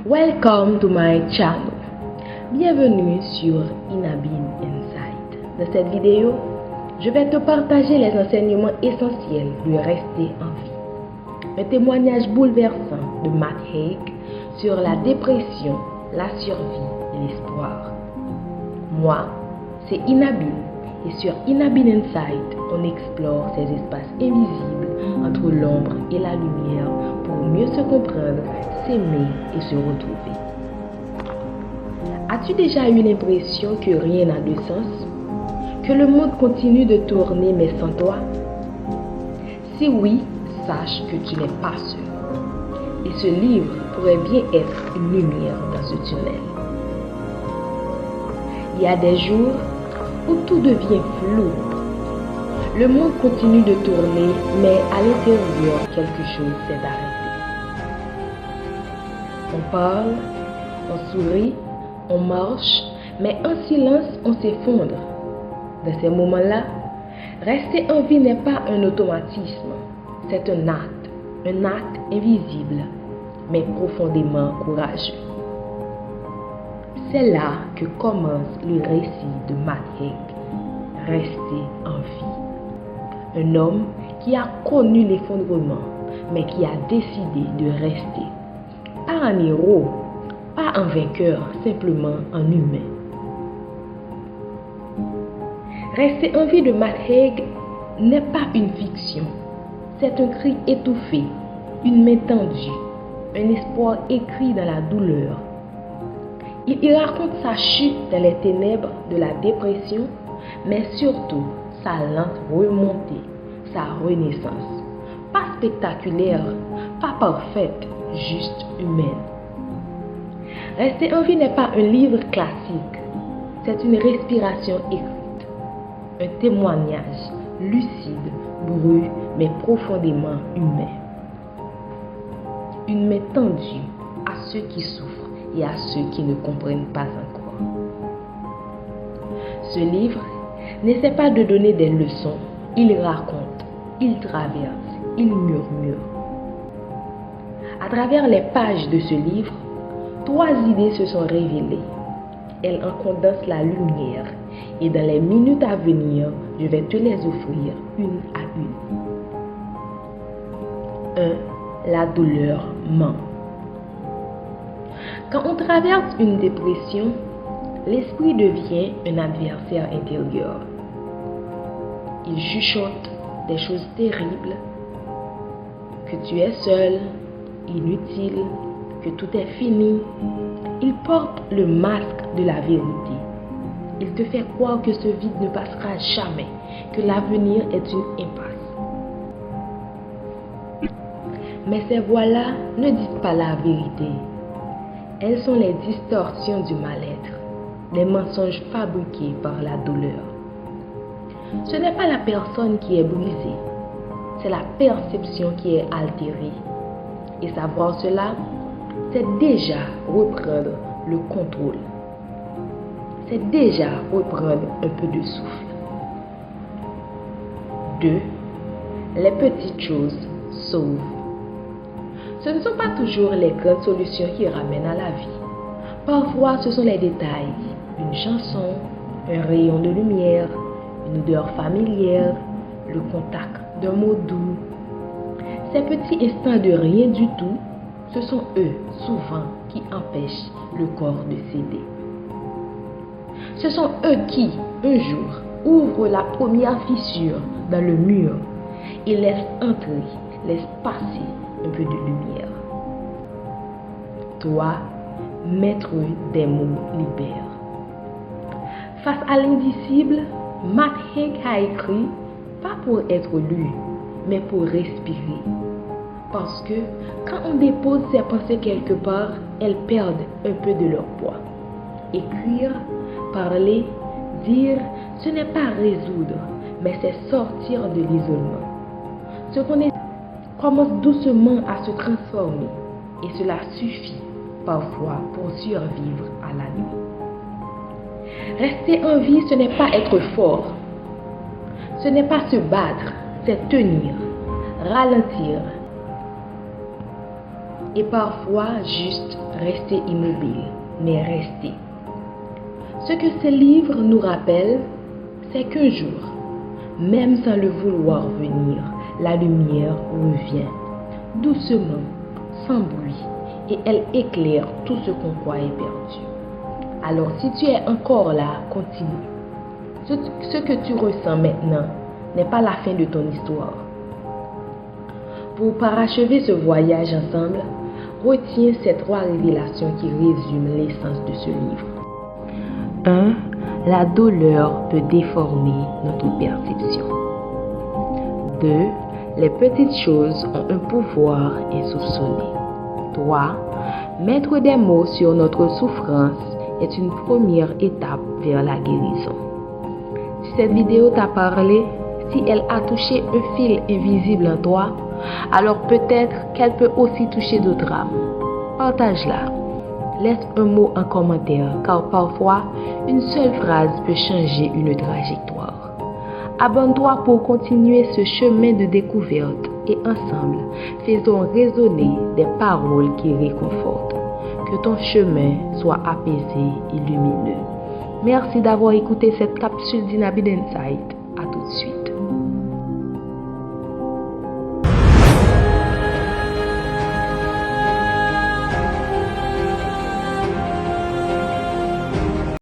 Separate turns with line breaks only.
Welcome to my channel. Bienvenue sur Inabine Insight. Dans cette vidéo, je vais te partager les enseignements essentiels de rester en vie. Un témoignage bouleversant de Matt Haig sur la dépression, la survie et l'espoir. Moi, c'est Inabine et sur Inabine Insight, on explore ces espaces invisibles entre l'ombre et la lumière pour mieux se comprendre, s'aimer et se retrouver. As-tu déjà eu l'impression que rien n'a de sens? Que le monde continue de tourner mais sans toi? Si oui, sache que tu n'es pas seul. Et ce livre pourrait bien être une lumière dans ce tunnel. Il y a des jours où tout devient flou. Le monde continue de tourner, mais à l'intérieur, quelque chose s'est arrêté. On parle, on sourit, on marche, mais en silence, on s'effondre. Dans ces moments-là, rester en vie n'est pas un automatisme, c'est un acte invisible, mais profondément courageux. C'est là que commence le récit de Matt Haig, Rester en vie. Un homme qui a connu l'effondrement, mais qui a décidé de rester. Pas un héros, pas un vainqueur, simplement un humain. Rester en vie de Matt Haig n'est pas une fiction. C'est un cri étouffé, une main tendue, un espoir écrit dans la douleur. Il y raconte sa chute dans les ténèbres de la dépression, mais surtout sa lente remontée, sa renaissance. Pas spectaculaire, pas parfaite, juste humaine. Rester en vie n'est pas un livre classique, c'est une respiration écrite, un témoignage lucide, brut, mais profondément humain. Une main tendue à ceux qui souffrent et à ceux qui ne comprennent pas encore. Ce livre n'essaie pas de donner des leçons, il raconte, il traverse, il murmure. À travers les pages de ce livre, 3 idées se sont révélées. Elles en condensent la lumière et dans les minutes à venir, je vais te les offrir une à une. 1. La douleur ment. Quand on traverse une dépression, l'esprit devient un adversaire intérieur. Il chuchote des choses terribles, que tu es seul, inutile, que tout est fini. Il porte le masque de la vérité. Il te fait croire que ce vide ne passera jamais, que l'avenir est une impasse. Mais ces voix-là ne disent pas la vérité. Elles sont les distorsions du mal-être, les mensonges fabriqués par la douleur. Ce n'est pas la personne qui est brisée, c'est la perception qui est altérée. Et savoir cela, c'est déjà reprendre le contrôle. C'est déjà reprendre un peu de souffle. 2. Les petites choses sauvent. Ce ne sont pas toujours les grandes solutions qui ramènent à la vie. Parfois, ce sont les détails. Une chanson, un rayon de lumière, une odeur familière, le contact d'un mot doux. Ces petits instants de rien du tout, ce sont eux, souvent, qui empêchent le corps de céder. Ce sont eux qui, un jour, ouvrent la première fissure dans le mur et laissent entrer, laissent passer un peu de lumière. Toi, maître des mots libère. Face à l'indicible, Matt Haig a écrit, pas pour être lu, mais pour respirer. Parce que quand on dépose ses pensées quelque part, elles perdent un peu de leur poids. Écrire, parler, dire, ce n'est pas résoudre, mais c'est sortir de l'isolement. Ce qu'on est commence doucement à se transformer et cela suffit parfois pour survivre à la nuit. Rester en vie, ce n'est pas être fort, ce n'est pas se battre, c'est tenir, ralentir, et parfois juste rester immobile, mais rester. Ce que ces livres nous rappellent, c'est qu'un jour, même sans le vouloir venir, la lumière revient, doucement, sans bruit, et elle éclaire tout ce qu'on croyait perdu. Alors si tu es encore là, continue. Ce que tu ressens maintenant n'est pas la fin de ton histoire. Pour parachever ce voyage ensemble, retiens ces 3 révélations qui résument l'essence de ce livre. 1. La douleur peut déformer notre perception. 2. Les petites choses ont un pouvoir insoupçonné. 3. Mettre des mots sur notre souffrance est une première étape vers la guérison. Si cette vidéo t'a parlé, si elle a touché un fil invisible en toi, alors peut-être qu'elle peut aussi toucher d'autres âmes. Partage-la. Laisse un mot en commentaire, car parfois, une seule phrase peut changer une trajectoire. Abonne-toi pour continuer ce chemin de découverte et ensemble, faisons résonner des paroles qui réconfortent. Que ton chemin soit apaisé et lumineux. Merci d'avoir écouté cette capsule d'Inabid Insight. À tout de suite.